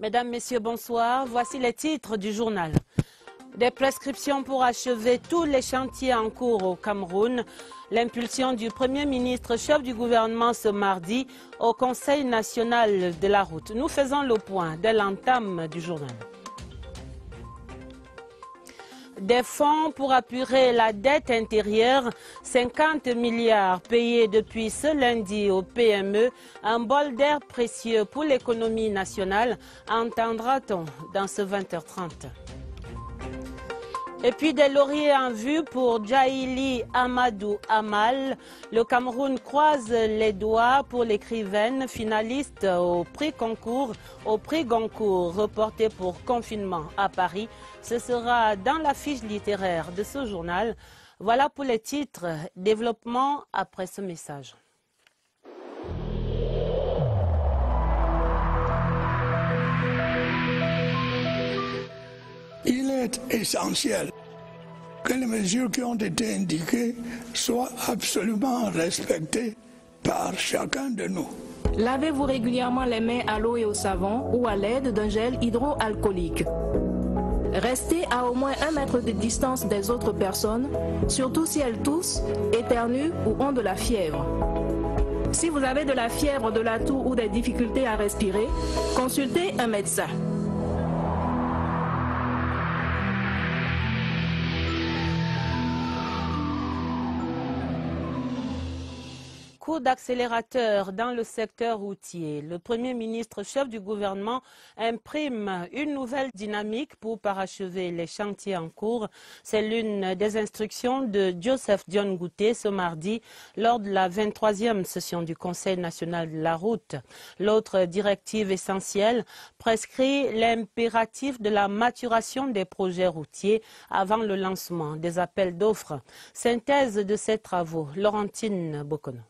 Mesdames, Messieurs, bonsoir. Voici les titres du journal. Des prescriptions pour achever tous les chantiers en cours au Cameroun. L'impulsion du Premier ministre, chef du gouvernement ce mardi au Conseil national de la route. Nous faisons le point dès l'entame du journal. Des fonds pour apurer la dette intérieure, 50 milliards payés depuis ce lundi au PME, un bol d'air précieux pour l'économie nationale, entendra-t-on dans ce 20h30. Et puis des lauriers en vue pour Djaïli Amadou Amal. Le Cameroun croise les doigts pour l'écrivaine finaliste au prix Goncourt reporté pour confinement à Paris. Ce sera dans la fiche littéraire de ce journal. Voilà pour les titres. Développement après ce message. Il est essentiel que les mesures qui ont été indiquées soient absolument respectées par chacun de nous. Lavez-vous régulièrement les mains à l'eau et au savon ou à l'aide d'un gel hydroalcoolique. Restez à au moins 1 mètre de distance des autres personnes, surtout si elles toussent, éternuent ou ont de la fièvre. Si vous avez de la fièvre, de la toux ou des difficultés à respirer, consultez un médecin. Coup d'accélérateur dans le secteur routier. Le Premier ministre, chef du gouvernement, imprime une nouvelle dynamique pour parachever les chantiers en cours. C'est l'une des instructions de Joseph Dione Ngouté ce mardi lors de la 23e session du Conseil national de la route. L'autre directive essentielle prescrit l'impératif de la maturation des projets routiers avant le lancement des appels d'offres. Synthèse de ces travaux, Laurentine Bokono.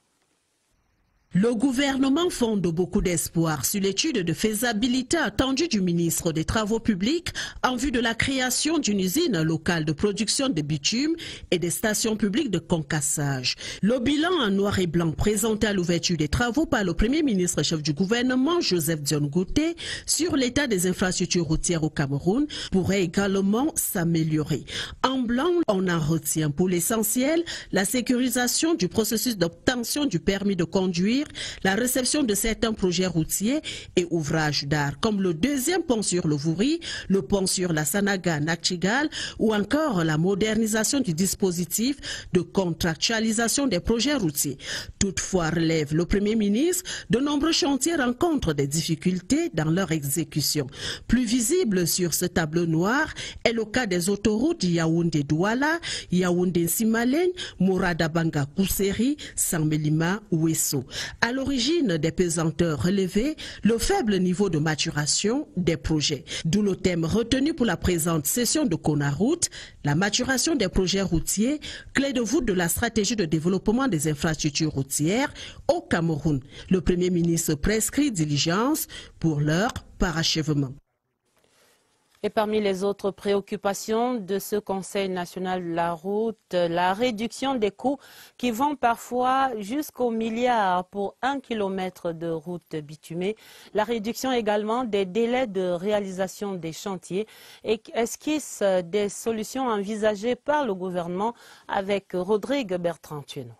Le gouvernement fonde beaucoup d'espoir sur l'étude de faisabilité attendue du ministre des Travaux publics en vue de la création d'une usine locale de production de bitume et des stations publiques de concassage. Le bilan en noir et blanc présenté à l'ouverture des travaux par le Premier ministre chef du gouvernement Joseph Dione Ngouté sur l'état des infrastructures routières au Cameroun pourrait également s'améliorer. En blanc, on en retient pour l'essentiel la sécurisation du processus d'obtention du permis de conduire, la réception de certains projets routiers et ouvrages d'art, comme le deuxième pont sur le Vouri, le pont sur la Sanaga-Nakchigal ou encore la modernisation du dispositif de contractualisation des projets routiers. Toutefois, relève le Premier ministre, de nombreux chantiers rencontrent des difficultés dans leur exécution. Plus visible sur ce tableau noir est le cas des autoroutes Yaoundé-Douala, Yaoundé-Simalène, Mouradabanga-Kousseri, Samelima-Ouesso. À l'origine des pesanteurs relevées, le faible niveau de maturation des projets. D'où le thème retenu pour la présente session de Conaroute, la maturation des projets routiers, clé de voûte de la stratégie de développement des infrastructures routières au Cameroun. Le Premier ministre prescrit diligence pour leur parachèvement. Et parmi les autres préoccupations de ce Conseil national de la route, la réduction des coûts qui vont parfois jusqu'au milliard pour 1 kilomètre de route bitumée, la réduction également des délais de réalisation des chantiers et esquisse des solutions envisagées par le gouvernement avec Rodrigue Bertrand-Tueno.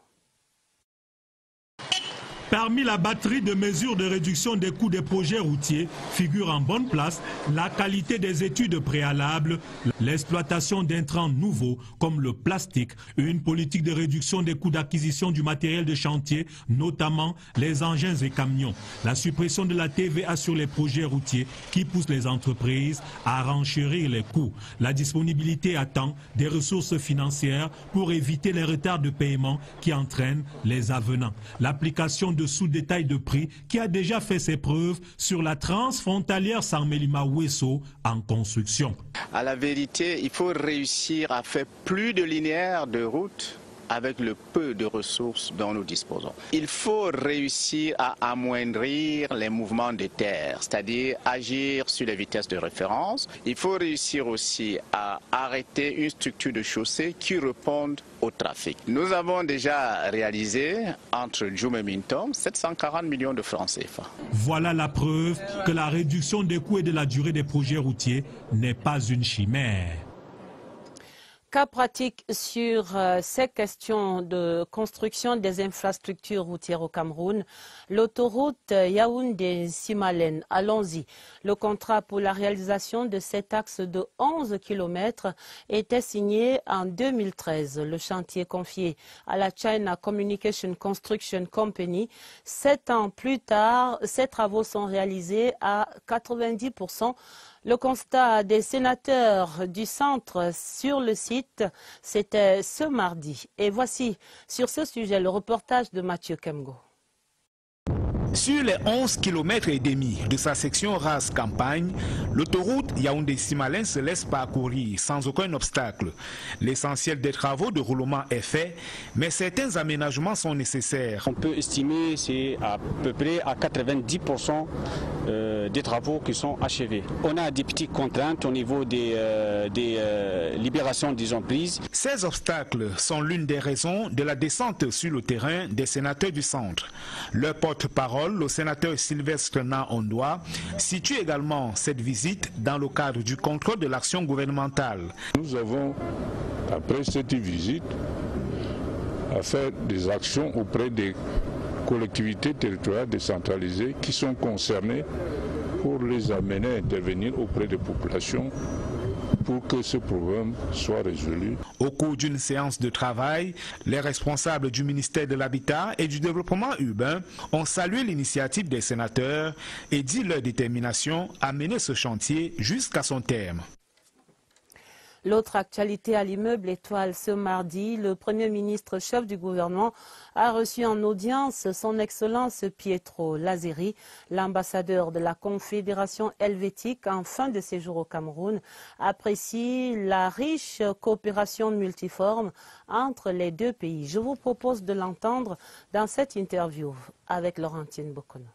Parmi la batterie de mesures de réduction des coûts des projets routiers figure en bonne place la qualité des études préalables, l'exploitation d'intrants nouveaux comme le plastique, une politique de réduction des coûts d'acquisition du matériel de chantier, notamment les engins et camions, la suppression de la TVA sur les projets routiers qui pousse les entreprises à renchérir les coûts, la disponibilité à temps des ressources financières pour éviter les retards de paiement qui entraînent les avenants, l'application de sous-détail de prix qui a déjà fait ses preuves sur la transfrontalière Samelima-Ouesso en construction. À la vérité, il faut réussir à faire plus de linéaires de route avec le peu de ressources dont nous disposons. Il faut réussir à amoindrir les mouvements de terre, c'est-à-dire agir sur les vitesses de référence. Il faut réussir aussi à arrêter une structure de chaussée qui réponde au trafic. Nous avons déjà réalisé, entre Djoum et Mintom, 740 millions de francs CFA. Voilà la preuve que la réduction des coûts et de la durée des projets routiers n'est pas une chimère. Cas pratique sur ces questions de construction des infrastructures routières au Cameroun, l'autoroute Yaoundé-Simalène, allons-y. Le contrat pour la réalisation de cet axe de 11 km était signé en 2013. Le chantier confié à la China Communication Construction Company. 7 ans plus tard, ces travaux sont réalisés à 90%. Le constat des sénateurs du centre sur le site, c'était ce mardi. Et voici sur ce sujet le reportage de Mathieu Kemgo. Sur les 11 km et demi de sa section Ras-Campagne, l'autoroute Yaoundé-Simalène se laisse parcourir sans aucun obstacle. L'essentiel des travaux de roulement est fait, mais certains aménagements sont nécessaires. On peut estimer c'est à peu près à 90% des travaux qui sont achevés. On a des petites contraintes au niveau des libérations des emprises. Ces obstacles sont l'une des raisons de la descente sur le terrain des sénateurs du centre. Leur porte-parole, le sénateur Sylvestre Na-Ondoa, situe également cette visite dans le cadre du contrôle de l'action gouvernementale. Nous avons, après cette visite, à faire des actions auprès des collectivités territoriales décentralisées qui sont concernées pour les amener à intervenir auprès des populations pour que ce problème soit résolu. Au cours d'une séance de travail, les responsables du ministère de l'Habitat et du Développement urbain ont salué l'initiative des sénateurs et dit leur détermination à mener ce chantier jusqu'à son terme. L'autre actualité à l'immeuble Étoile ce mardi, le Premier ministre chef du gouvernement a reçu en audience son Excellence Pietro Lazeri, l'ambassadeur de la Confédération helvétique en fin de séjour au Cameroun, apprécie la riche coopération multiforme entre les deux pays. Je vous propose de l'entendre dans cette interview avec Laurentine Bokono.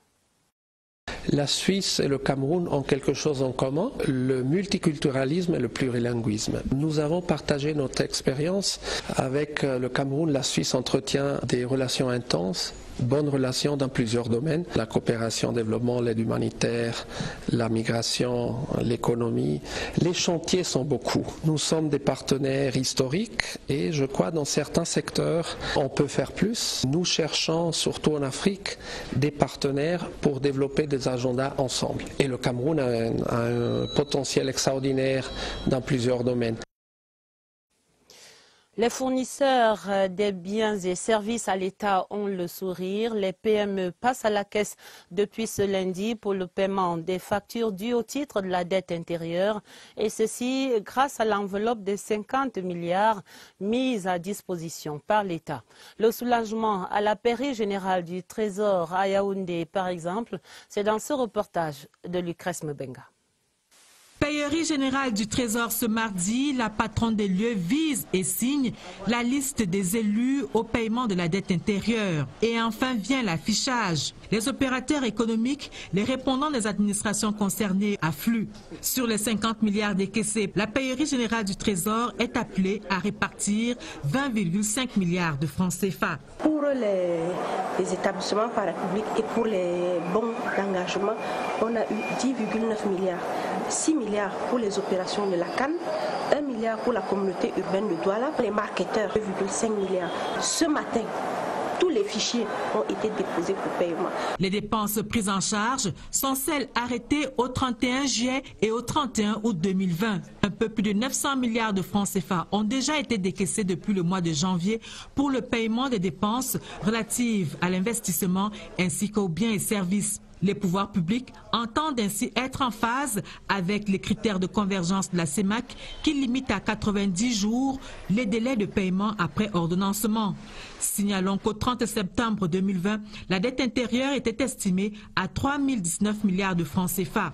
La Suisse et le Cameroun ont quelque chose en commun, le multiculturalisme et le plurilinguisme. Nous avons partagé notre expérience avec le Cameroun. La Suisse entretient des relations intenses, bonnes relations dans plusieurs domaines, la coopération, le développement, l'aide humanitaire, la migration, l'économie. Les chantiers sont beaucoup. Nous sommes des partenaires historiques et je crois dans certains secteurs on peut faire plus. Nous cherchons surtout en Afrique des partenaires pour développer des agendas ensemble. Et le Cameroun a un potentiel extraordinaire dans plusieurs domaines. Les fournisseurs des biens et services à l'État ont le sourire. Les PME passent à la caisse depuis ce lundi pour le paiement des factures dues au titre de la dette intérieure. Et ceci grâce à l'enveloppe de 50 milliards mise à disposition par l'État. Le soulagement à la pairie générale du Trésor à Yaoundé, par exemple, c'est dans ce reportage de Lucrèce Mbenga. Paillerie générale du Trésor ce mardi, la patronne des lieux vise et signe la liste des élus au paiement de la dette intérieure. Et enfin vient l'affichage. Les opérateurs économiques, les répondants des administrations concernées affluent. Sur les 50 milliards décaissés, la Paillerie générale du Trésor est appelée à répartir 20,5 milliards de francs CFA. Pour les établissements parapublics et pour les bons d'engagement, on a eu 10,9 milliards. 6 milliards pour les opérations de la CAN, 1 milliard pour la communauté urbaine de Douala, les marketeurs, 2,5 milliards. Ce matin, tous les fichiers ont été déposés pour paiement. Les dépenses prises en charge sont celles arrêtées au 31 juillet et au 31 août 2020. Un peu plus de 900 milliards de francs CFA ont déjà été décaissés depuis le mois de janvier pour le paiement des dépenses relatives à l'investissement ainsi qu'aux biens et services. Les pouvoirs publics entendent ainsi être en phase avec les critères de convergence de la CEMAC qui limitent à 90 jours les délais de paiement après ordonnancement. Signalons qu'au 30 septembre 2020, la dette intérieure était estimée à 3 019 milliards de francs CFA.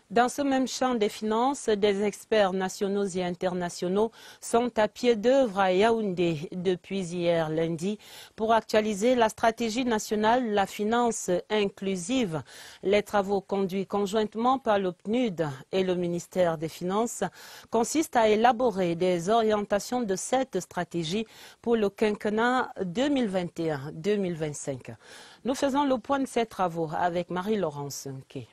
Dans ce même champ des finances, des experts nationaux et internationaux sont à pied d'œuvre à Yaoundé depuis hier lundi pour actualiser la stratégie nationale La Finance Inclusive. Les travaux conduits conjointement par le PNUD et le ministère des Finances consistent à élaborer des orientations de cette stratégie pour le quinquennat 2021-2025. Nous faisons le point de ces travaux avec Marie-Laurence Nké.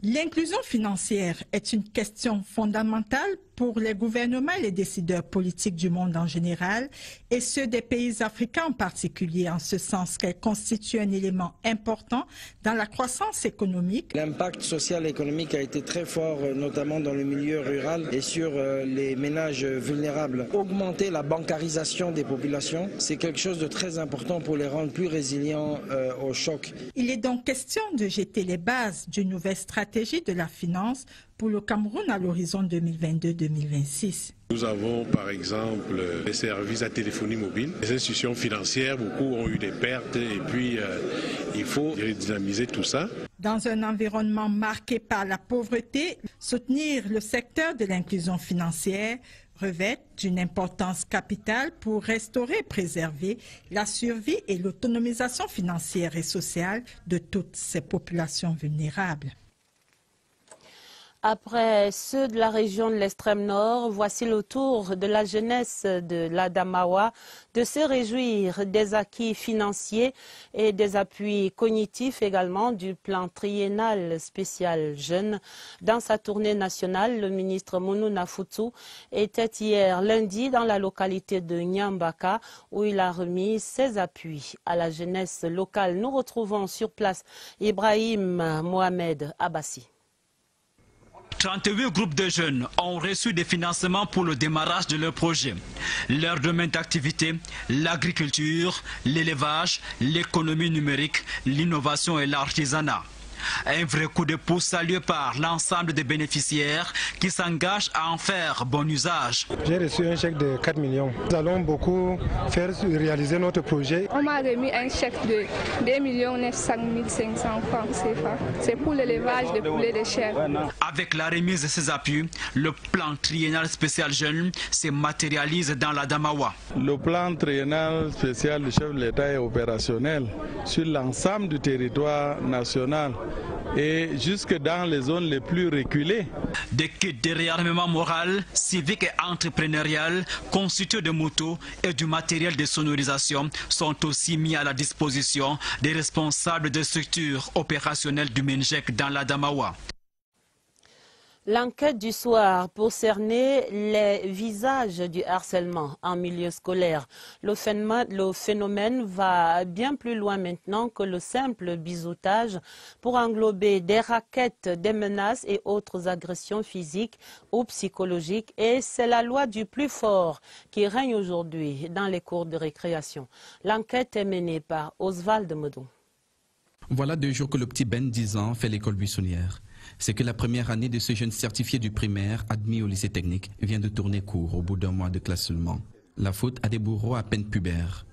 L'inclusion financière est une question fondamentale pour les gouvernements et les décideurs politiques du monde en général et ceux des pays africains en particulier, en ce sens qu'elle constitue un élément important dans la croissance économique. L'impact social et économique a été très fort, notamment dans le milieu rural et sur les ménages vulnérables. Augmenter la bancarisation des populations, c'est quelque chose de très important pour les rendre plus résilients au choc. Il est donc question de jeter les bases d'une nouvelle stratégie de la finance pour le Cameroun à l'horizon 2022-2026. Nous avons par exemple les services à téléphonie mobile. Les institutions financières, beaucoup ont eu des pertes et puis il faut redynamiser tout ça. Dans un environnement marqué par la pauvreté, soutenir le secteur de l'inclusion financière revêt d'une importance capitale pour restaurer et préserver la survie et l'autonomisation financière et sociale de toutes ces populations vulnérables. Après ceux de la région de l'extrême nord, voici le tour de la jeunesse de l'Adamawa de se réjouir des acquis financiers et des appuis cognitifs également du plan triennal spécial jeunes. Dans sa tournée nationale, le ministre Mounouna Foutou était hier lundi dans la localité de Nyambaka où il a remis ses appuis à la jeunesse locale. Nous retrouvons sur place Ibrahim Mohamed Abbassi. 38 groupes de jeunes ont reçu des financements pour le démarrage de leur projet. Leur domaine d'activité, l'agriculture, l'élevage, l'économie numérique, l'innovation et l'artisanat. Un vrai coup de pouce salué par l'ensemble des bénéficiaires qui s'engagent à en faire bon usage. J'ai reçu un chèque de 4 millions. Nous allons beaucoup faire réaliser notre projet. On m'a remis un chèque de 2 900 500 francs CFA. C'est pour l'élevage de poulets de chair. Avec la remise de ces appuis, le plan triennal spécial jeune se matérialise dans l'Adamawa. Le plan triennal spécial du chef de l'État est opérationnel sur l'ensemble du territoire national et jusque dans les zones les plus reculées. Des kits de réarmement moral, civique et entrepreneurial constitués de motos et du matériel de sonorisation sont aussi mis à la disposition des responsables de structures opérationnelles du MINJEC dans l'Adamawa. L'enquête du soir pour cerner les visages du harcèlement en milieu scolaire. Le phénomène va bien plus loin maintenant que le simple bisoutage pour englober des raquettes, des menaces et autres agressions physiques ou psychologiques. Et c'est la loi du plus fort qui règne aujourd'hui dans les cours de récréation. L'enquête est menée par Oswald Modon. Voilà 2 jours que le petit Ben, 10 ans, fait l'école buissonnière. C'est que la première année de ce jeune certifié du primaire admis au lycée technique vient de tourner court au bout d'un mois de classe seulement. La faute à des bourreaux à peine pubères.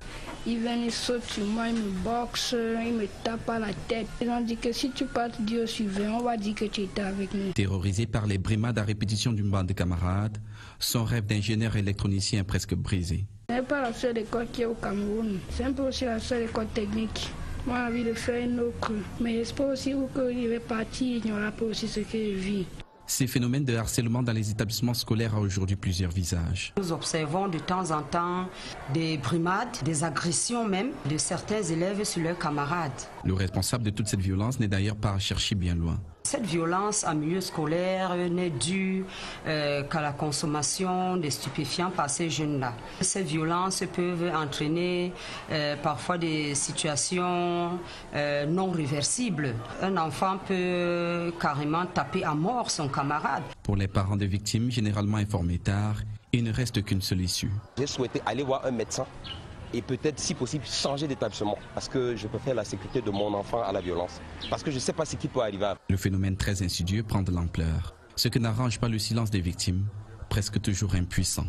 Ils viennent, ils sautent sur moi, ils me boxent, ils me tapent à la tête. Ils ont dit que si tu pars dire au surveillant, on va dire que tu étais avec nous. Terrorisé par les brimades à répétition d'une bande de camarades, son rêve d'ingénieur électronicien est presque brisé. Ce n'est pas la seule école qui est au Cameroun, c'est un peu aussi la seule école technique. Moi, j'ai envie de faire une autre, mais j'espère aussi qu'il va partir, il n'y aura pas aussi ce que je vis. Ces phénomènes de harcèlement dans les établissements scolaires ont aujourd'hui plusieurs visages. Nous observons de temps en temps des brimades, des agressions même de certains élèves sur leurs camarades. Le responsable de toute cette violence n'est d'ailleurs pas à chercher bien loin. Cette violence en milieu scolaire n'est due qu'à la consommation des stupéfiants par ces jeunes-là. Ces violences peuvent entraîner parfois des situations non réversibles. Un enfant peut carrément taper à mort son camarade. Pour les parents des victimes, généralement informés tard, il ne reste qu'une seule issue. J'ai souhaité aller voir un médecin et peut-être, si possible, changer d'établissement parce que je préfère la sécurité de mon enfant à la violence. Parce que je ne sais pas ce qui peut arriver. Le phénomène très insidieux prend de l'ampleur, ce que n'arrange pas le silence des victimes, presque toujours impuissants.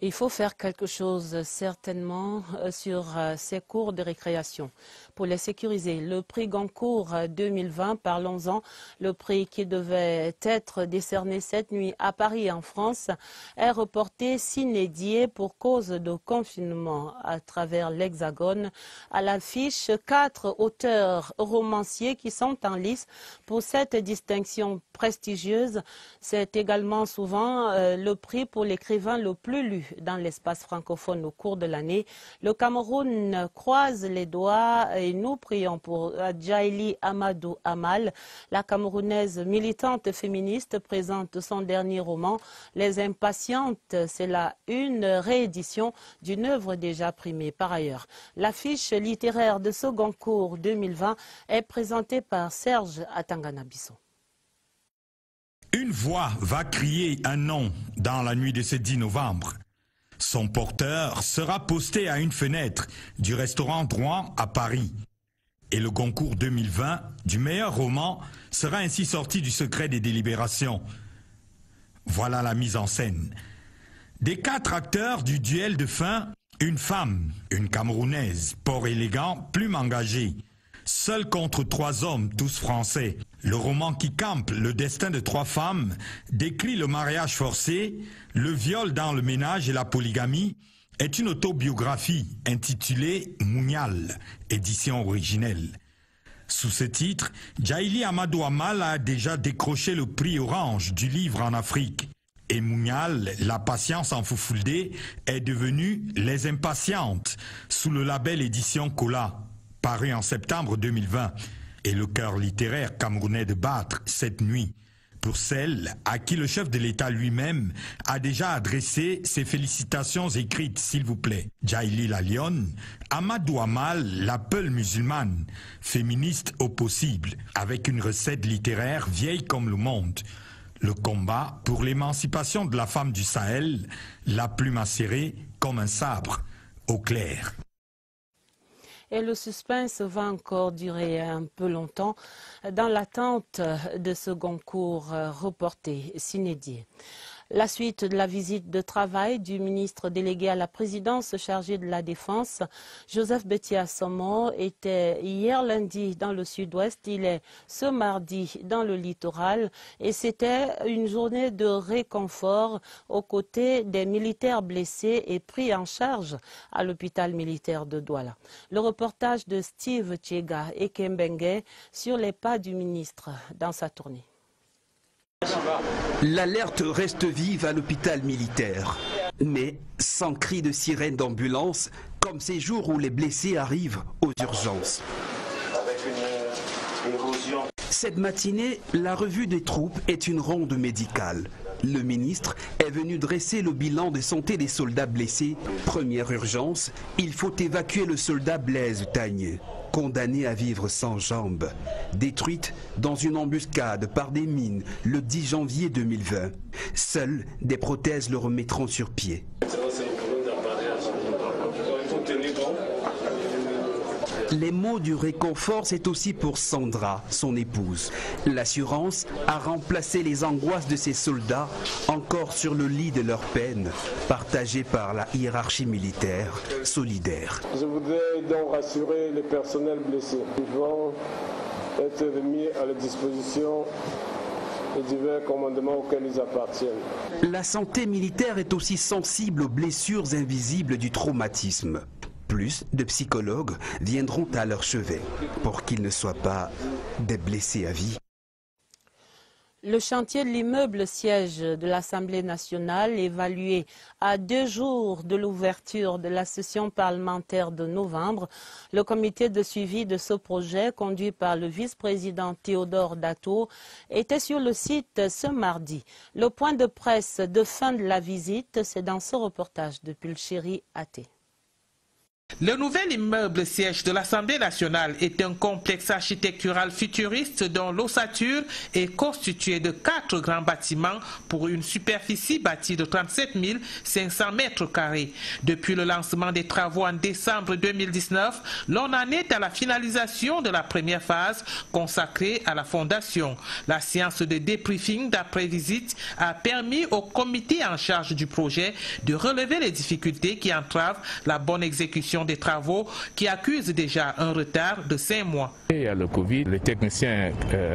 Il faut faire quelque chose certainement sur ces cours de récréation pour les sécuriser. Le prix Goncourt 2020, parlons-en, le prix qui devait être décerné cette nuit à Paris en France est reporté sine die pour cause de confinement à travers l'Hexagone. À l'affiche, 4 auteurs romanciers qui sont en lice pour cette distinction prestigieuse. C'est également souvent le prix pour l'écrivain le plus lu dans l'espace francophone au cours de l'année. Le Cameroun croise les doigts et nous prions pour Djaïli Amadou Amal. La Camerounaise militante féministe présente son dernier roman, Les Impatientes. C'est là une réédition d'une œuvre déjà primée par ailleurs. L'affiche littéraire de ce Goncourt 2020 est présentée par Serge Atangana-Bissot. Une voix va crier un nom dans la nuit de ce 10 novembre. Son porteur sera posté à une fenêtre du restaurant Drouin à Paris. Et le Goncourt 2020 du meilleur roman sera ainsi sorti du secret des délibérations. Voilà la mise en scène. Des 4 acteurs du duel de fin, une femme, une Camerounaise, port élégant, plume engagée. Seul contre 3 hommes, tous français. Le roman qui campe le destin de 3 femmes décrit le mariage forcé, le viol dans le ménage et la polygamie, est une autobiographie intitulée Mounial, édition originelle. Sous ce titre, Djaïli Amadou Amal a déjà décroché le prix Orange du livre en Afrique. Et Mounial, la patience en Foufoulde, est devenue Les Impatientes, sous le label édition Cola, paru en septembre 2020. Et le cœur littéraire camerounais de battre cette nuit, pour celle à qui le chef de l'État lui-même a déjà adressé ses félicitations écrites, s'il vous plaît. Djaïli la lionne, Amadou Amal, la peule musulmane, féministe au possible, avec une recette littéraire vieille comme le monde. Le combat pour l'émancipation de la femme du Sahel, la plume acérée comme un sabre, au clair. Et le suspense va encore durer un peu longtemps dans l'attente de ce Goncourt reporté sine die. La suite de la visite de travail du ministre délégué à la présidence chargé de la Défense, Joseph Betia Somo, était hier lundi dans le sud-ouest, il est ce mardi dans le littoral et c'était une journée de réconfort aux côtés des militaires blessés et pris en charge à l'hôpital militaire de Douala. Le reportage de Steve Tchega et Kembengue sur les pas du ministre dans sa tournée. L'alerte reste vive à l'hôpital militaire, mais sans cri de sirène d'ambulance, comme ces jours où les blessés arrivent aux urgences. Cette matinée, la revue des troupes est une ronde médicale. Le ministre est venu dresser le bilan de santé des soldats blessés. Première urgence, il faut évacuer le soldat Blaise Tagneux, condamné à vivre sans jambes, détruite dans une embuscade par des mines le 10 janvier 2020. Seules des prothèses le remettront sur pied. Les mots du réconfort, c'est aussi pour Sandra, son épouse. L'assurance a remplacé les angoisses de ces soldats, encore sur le lit de leur peine, partagée par la hiérarchie militaire solidaire. Je voudrais donc rassurer les personnels blessés. Ils vont être remis à la disposition des divers commandements auxquels ils appartiennent. La santé militaire est aussi sensible aux blessures invisibles du traumatisme. Plus de psychologues viendront à leur chevet pour qu'ils ne soient pas des blessés à vie. Le chantier de l'immeuble siège de l'Assemblée nationale, évalué à 2 jours de l'ouverture de la session parlementaire de novembre, le comité de suivi de ce projet, conduit par le vice-président Théodore Dato, était sur le site ce mardi. Le point de presse de fin de la visite, c'est dans ce reportage de Pulchéri Athé. Le nouvel immeuble siège de l'Assemblée nationale est un complexe architectural futuriste dont l'ossature est constituée de 4 grands bâtiments pour une superficie bâtie de 37 500 mètres carrés. Depuis le lancement des travaux en décembre 2019, l'on en est à la finalisation de la première phase consacrée à la fondation. La séance de débriefing d'après-visite a permis au comité en charge du projet de relever les difficultés qui entravent la bonne exécution des travaux qui accusent déjà un retard de 5 mois. Il y a le Covid, les techniciens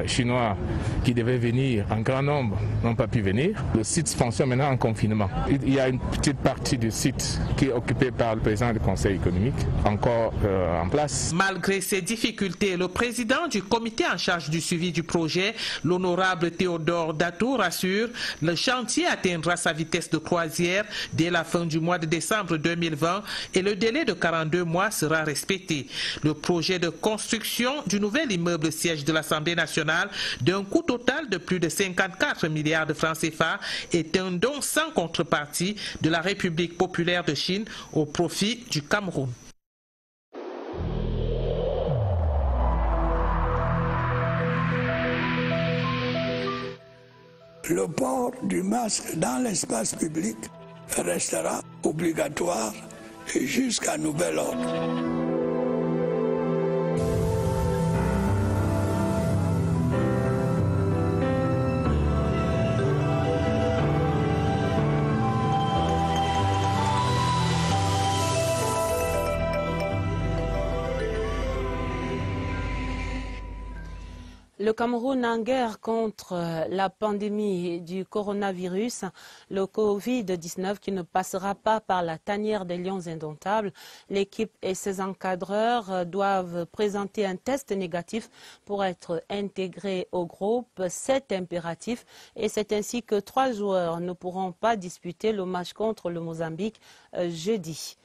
chinois qui devaient venir en grand nombre n'ont pas pu venir. Le site fonctionne maintenant en confinement. Il y a une petite partie du site qui est occupée par le président du conseil économique, encore en place. Malgré ces difficultés, le président du comité en charge du suivi du projet, l'honorable Théodore Datou, rassure, le chantier atteindra sa vitesse de croisière dès la fin du mois de décembre 2020 et le délai de 42 mois sera respecté. Le projet de construction du nouvel immeuble siège de l'Assemblée nationale d'un coût total de plus de 54 milliards de francs CFA est un don sans contrepartie de la République populaire de Chine au profit du Cameroun. Le port du masque dans l'espace public restera obligatoire jusqu'à nouvel ordre. Le Cameroun en guerre contre la pandémie du coronavirus, le Covid-19 qui ne passera pas par la tanière des lions indomptables. L'équipe et ses encadreurs doivent présenter un test négatif pour être intégrés au groupe. C'est impératif et c'est ainsi que 3 joueurs ne pourront pas disputer le match contre le Mozambique jeudi.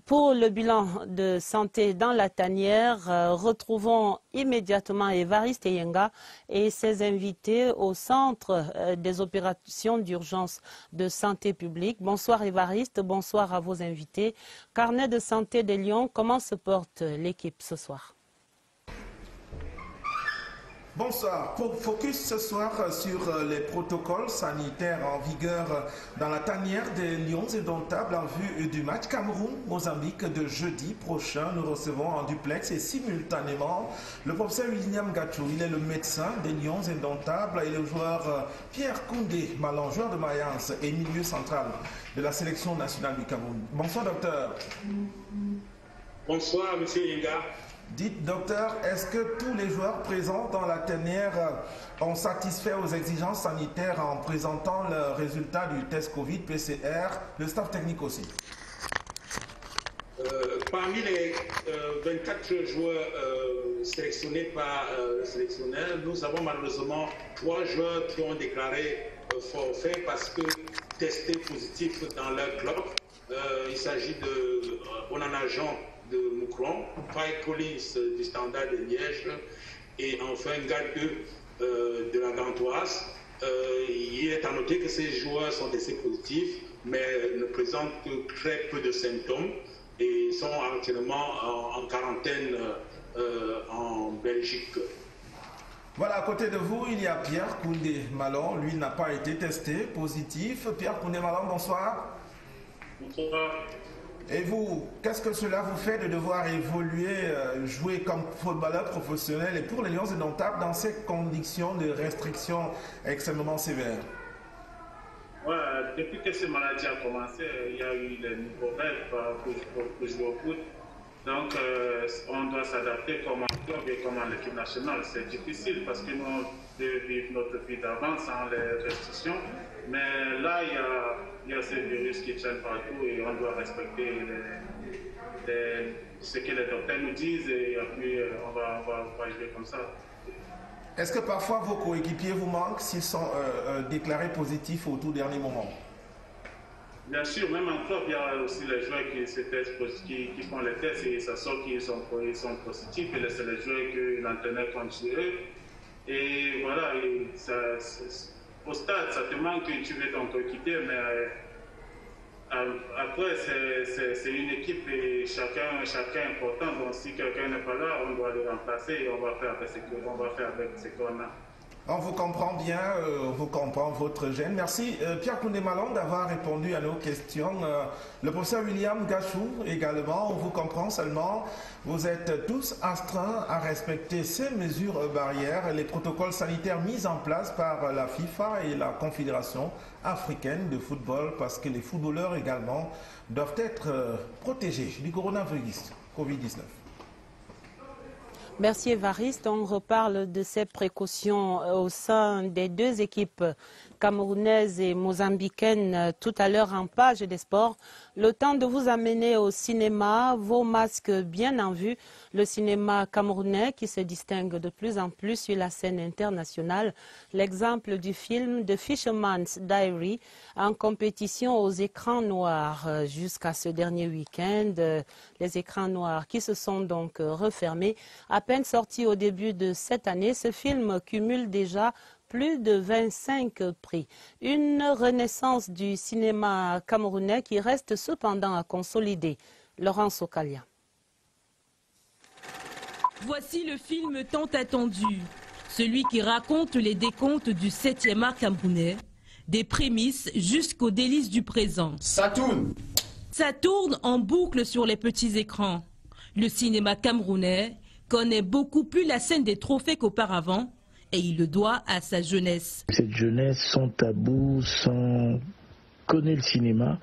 Pour le bilan de santé dans la tanière, retrouvons immédiatement Évariste Yenga et ses invités au centre des opérations d'urgence de santé publique. Bonsoir Évariste, bonsoir à vos invités. Carnet de santé des Lions, comment se porte l'équipe ce soir ? Bonsoir. Focus ce soir sur les protocoles sanitaires en vigueur dans la tanière des Lions indomptables en vue du match Cameroun-Mozambique de jeudi prochain. Nous recevons en duplex et simultanément le professeur William Gatou. Il est le médecin des Lions indomptables et le joueur Pierre Koundé Malon, joueur de Mayence et milieu central de la sélection nationale du Cameroun. Bonsoir docteur. Bonsoir monsieur Yenga. Dites, docteur, est-ce que tous les joueurs présents dans la tanière ont satisfait aux exigences sanitaires en présentant le résultat du test Covid-PCR, le staff technique aussi? Parmi les 24 joueurs sélectionnés par le sélectionneur, nous avons malheureusement 3 joueurs qui ont déclaré forfait parce que testés positifs dans leur club. Il s'agit de Onana Jean de Moucron, Faye Collins du Standard de Liège et enfin Gade de la Gantoise. Il est à noter que ces joueurs sont testés positifs mais ne présentent que très peu de symptômes et sont actuellement en quarantaine en Belgique. Voilà, à côté de vous, il y a Pierre Koundé Malon. Lui n'a pas été testé positif. Pierre Koundé Malon, bonsoir. Bonsoir. Et vous, qu'est-ce que cela vous fait de devoir évoluer, jouer comme footballeur professionnel et pour les Lions indomptables dans ces conditions de restrictions extrêmement sévères? Ouais, depuis que cette maladie a commencé, il y a eu des nouveaux rêves pour jouer au foot. Donc, on doit s'adapter comme en club et comme en équipe nationale. C'est difficile parce que nous devons vivre notre vie d'avant sans les restrictions. Mais là, il y a ces virus qui tiennent partout et on doit respecter ce que les docteurs nous disent et puis on va jouer comme ça. Est-ce que parfois vos coéquipiers vous manquent s'ils sont déclarés positifs au tout dernier moment? Bien sûr, même en club, il y a aussi les joueurs qui se testent, qui font les tests et ça sort qu'ils sont positifs et c'est les joueurs que l'entraîneur compte sur eux. Et voilà, au stade, ça te manque, tu veux ton coéquipier, mais Après, c'est une équipe et chacun est important. Donc si quelqu'un n'est pas là, on doit le remplacer et on va faire avec ce qu'on a. On vous comprend bien, on vous comprend votre gêne. Merci Pierre Koundé-Malong d'avoir répondu à nos questions. Le professeur William Gachou également, on vous comprend seulement. Vous êtes tous astreints à respecter ces mesures barrières, les protocoles sanitaires mis en place par la FIFA et la Confédération africaine de football, parce que les footballeurs également doivent être protégés du coronavirus Covid-19. Merci Évariste. On reparle de ces précautions au sein des deux équipes camerounaises et mozambicaines tout à l'heure en page des sports. Le temps de vous amener au cinéma, vos masques bien en vue. Le cinéma camerounais qui se distingue de plus en plus sur la scène internationale. L'exemple du film The Fisherman's Diary en compétition aux écrans noirs jusqu'à ce dernier week-end. Les écrans noirs qui se sont donc refermés. À peine sorti au début de cette année, ce film cumule déjà plus de 25 prix. Une renaissance du cinéma camerounais qui reste cependant à consolider. Laurence Okalia. Voici le film tant attendu, celui qui raconte les décomptes du 7e art camerounais, des prémices jusqu'aux délices du présent. Ça tourne en boucle sur les petits écrans. Le cinéma camerounais connaît beaucoup plus la scène des trophées qu'auparavant, et il le doit à sa jeunesse. Cette jeunesse sans tabou, connaît le cinéma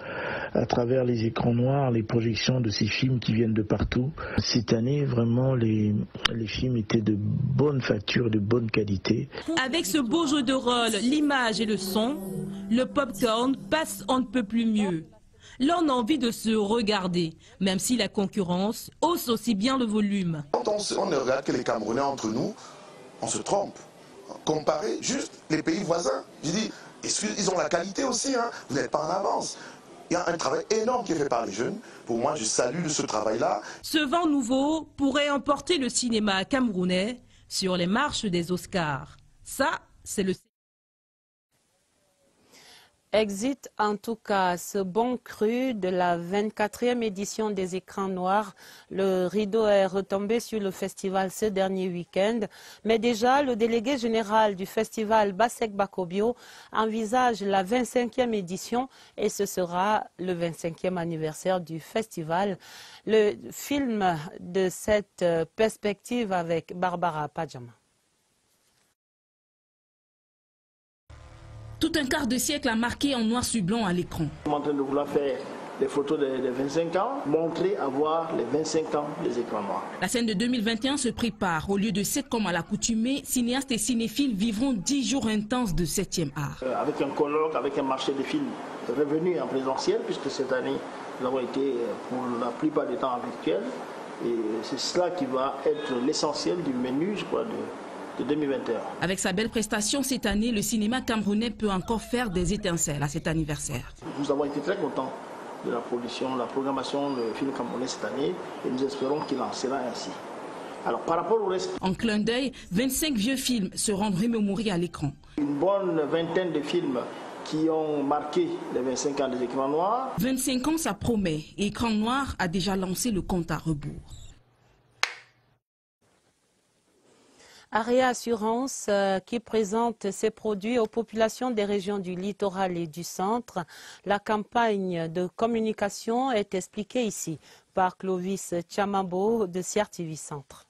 à travers les écrans noirs, les projections de ces films qui viennent de partout. Cette année, vraiment, les films étaient de bonne facture, de bonne qualité. Avec ce beau jeu de rôle, l'image et le son, le popcorn passe on ne peut plus mieux. Là, on a envie de se regarder, même si la concurrence hausse aussi bien le volume. Quand on ne regarde que les Camerounais entre nous, on se trompe. Comparer juste les pays voisins. Je dis, ils ont la qualité aussi, hein. Vous n'êtes pas en avance. Il y a un travail énorme qui est fait par les jeunes. Pour moi, je salue ce travail-là. Ce vent nouveau pourrait emporter le cinéma camerounais sur les marches des Oscars. Ça, c'est le... Exit en tout cas ce bon cru de la 24e édition des écrans noirs. Le rideau est retombé sur le festival ce dernier week-end. Mais déjà, le délégué général du festival Bassek Bakobio envisage la 25e édition et ce sera le 25e anniversaire du festival. Le film de cette perspective avec Barbara Padjama. Tout un quart de siècle a marqué en noir sur blanc à l'écran. On est en train de vouloir faire des photos des 25 ans, montrer, avoir les 25 ans des écrans noirs. La scène de 2021 se prépare. Au lieu de 7 comme à l'accoutumée, cinéastes et cinéphiles vivront 10 jours intenses de 7e art. Avec un colloque, avec un marché de films revenu en présentiel, puisque cette année, nous avons été pour la plupart des temps en virtuel. Et c'est cela qui va être l'essentiel du menu, je crois, de 2021. Avec sa belle prestation cette année, le cinéma camerounais peut encore faire des étincelles à cet anniversaire. Nous avons été très contents de la production, la programmation du film camerounais cette année et nous espérons qu'il en sera ainsi. Alors par rapport au reste... En clin d'œil, 25 vieux films seront remémorés à l'écran. Une bonne vingtaine de films qui ont marqué les 25 ans des écrans noirs. 25 ans, ça promet. Et Écran Noir a déjà lancé le compte à rebours. Area Assurance qui présente ses produits aux populations des régions du littoral et du centre. La campagne de communication est expliquée ici par Clovis Chamambo de CRTV Centre.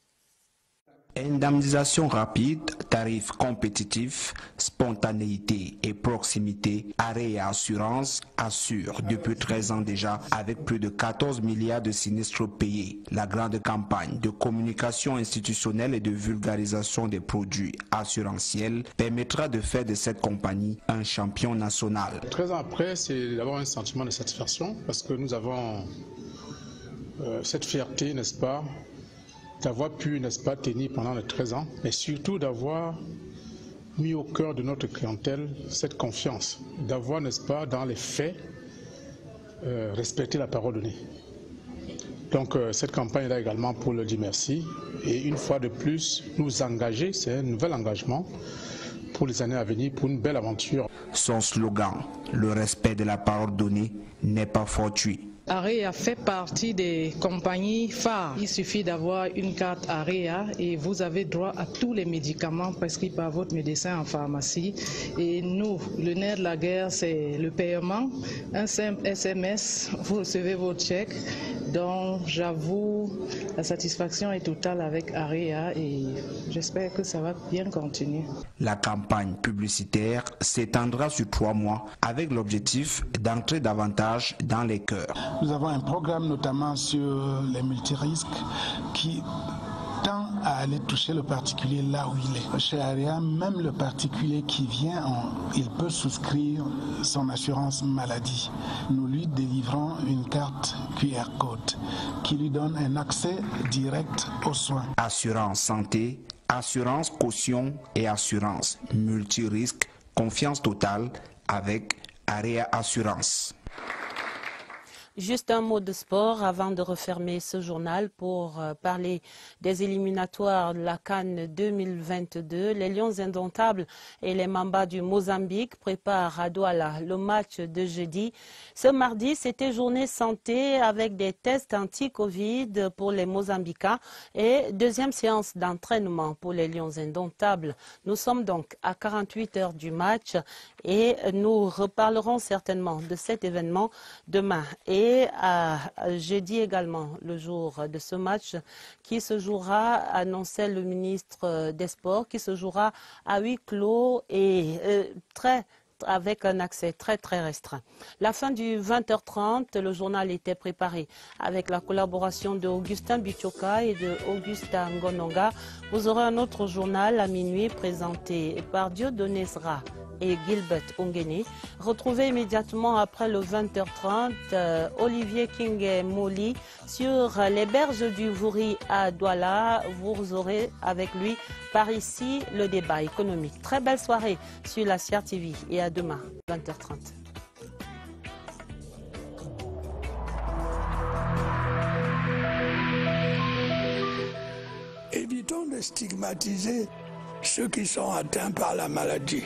Indemnisation rapide, tarifs compétitifs, spontanéité et proximité, Area Assurance assure depuis 13 ans déjà avec plus de 14 milliards de sinistres payés. La grande campagne de communication institutionnelle et de vulgarisation des produits assurantiels permettra de faire de cette compagnie un champion national. 13 ans après, c'est d'avoir un sentiment de satisfaction parce que nous avons cette fierté, n'est-ce pas, d'avoir pu, n'est-ce pas, tenir pendant les 13 ans, mais surtout d'avoir mis au cœur de notre clientèle cette confiance, d'avoir, n'est-ce pas, dans les faits, respecté la parole donnée. Donc cette campagne est là également pour le dire merci et une fois de plus nous engager, c'est un nouvel engagement, pour les années à venir, pour une belle aventure. Son slogan, le respect de la parole donnée n'est pas fortuit. AREA fait partie des compagnies phares. Il suffit d'avoir une carte AREA et vous avez droit à tous les médicaments prescrits par votre médecin en pharmacie. Et nous, le nerf de la guerre, c'est le paiement. Un simple SMS, vous recevez votre chèque. Donc j'avoue, la satisfaction est totale avec AREA et j'espère que ça va bien continuer. La campagne publicitaire s'étendra sur 3 mois avec l'objectif d'entrer davantage dans les cœurs. Nous avons un programme notamment sur les multirisques qui tend à aller toucher le particulier là où il est. Chez AREA, même le particulier qui vient, il peut souscrire son assurance maladie. Nous lui délivrons une carte QR code qui lui donne un accès direct aux soins. Assurance santé, assurance caution et assurance multirisque, confiance totale avec AREA Assurance. Juste un mot de sport avant de refermer ce journal pour parler des éliminatoires de la CAN 2022. Les Lions indomptables et les Mambas du Mozambique préparent à Douala le match de jeudi. Ce mardi, c'était journée santé avec des tests anti-Covid pour les Mozambicains et deuxième séance d'entraînement pour les Lions indomptables. Nous sommes donc à 48 heures du match et nous reparlerons certainement de cet événement demain. Et à jeudi également, le jour de ce match qui se jouera, annonçait le ministre des Sports, qui se jouera à huis clos et avec un accès très restreint. La fin du 20h30, le journal était préparé avec la collaboration de Augustin Bichoka et de Augusta Ngononga. Vous aurez un autre journal à minuit présenté par Dieudonné Sra et Gilbert Ongeni. Retrouvez immédiatement après le 20h30 Olivier King Moli sur les berges du Vouri à Douala. Vous aurez avec lui par ici le débat économique. Très belle soirée sur la CR TV et à demain 20h30. Évitons de stigmatiser ceux qui sont atteints par la maladie.